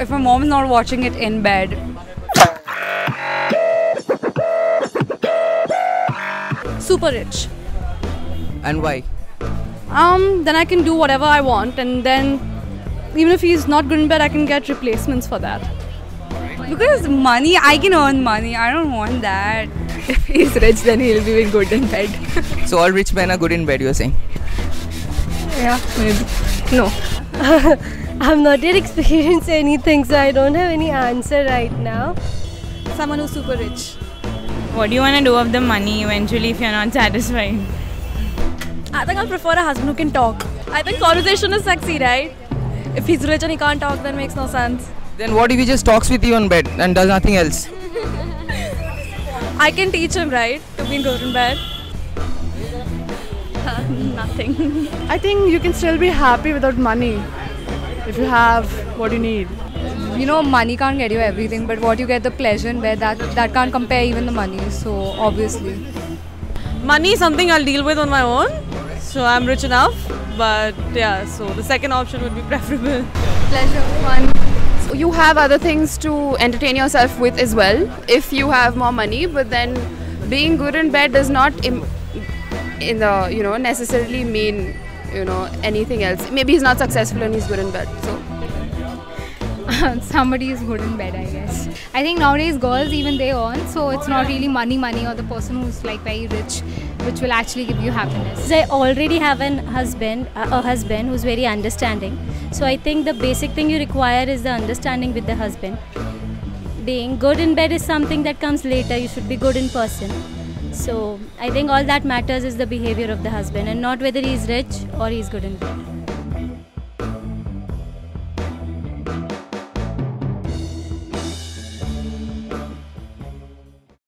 if my mom's not watching it in bed. Super rich. And why? Then I can do whatever I want, and then even if he's not good in bed, I can get replacements for that. Because money, I can earn money. I don't want that. If he's rich, then he'll be good in bed. So all rich men are good in bed, you're saying? Yeah, maybe. No. I've not yet experienced anything, so I don't have any answer right now. Someone who's super rich. What do you want to do with the money eventually if you're not satisfied? I think I'll prefer a husband who can talk. I think conversation is sexy, right? If he's rich and he can't talk, then makes no sense. Then what if he just talks with you on bed and does nothing else? I can teach him, right? To be good in bed. Nothing. I think you can still be happy without money if you have what you need. You know, money can't get you everything, but what you get, the pleasure in bed, that can't compare even the money. So obviously, money is something I'll deal with on my own. So I'm rich enough, but yeah. So the second option would be preferable. pleasure, fun. So you have other things to entertain yourself with as well if you have more money. But then being good in bed does not necessarily mean anything else. Maybe he's not successful and he's good in bed. So. Somebody is good in bed, I guess. I think nowadays girls, even they earn, so it's not really money or the person who's like very rich which will actually give you happiness. I already have a husband who's very understanding. So I think the basic thing you require is the understanding with the husband. Being good in bed is something that comes later. You should be good in person. So I think all that matters is the behavior of the husband and not whether he's rich or he's good in bed.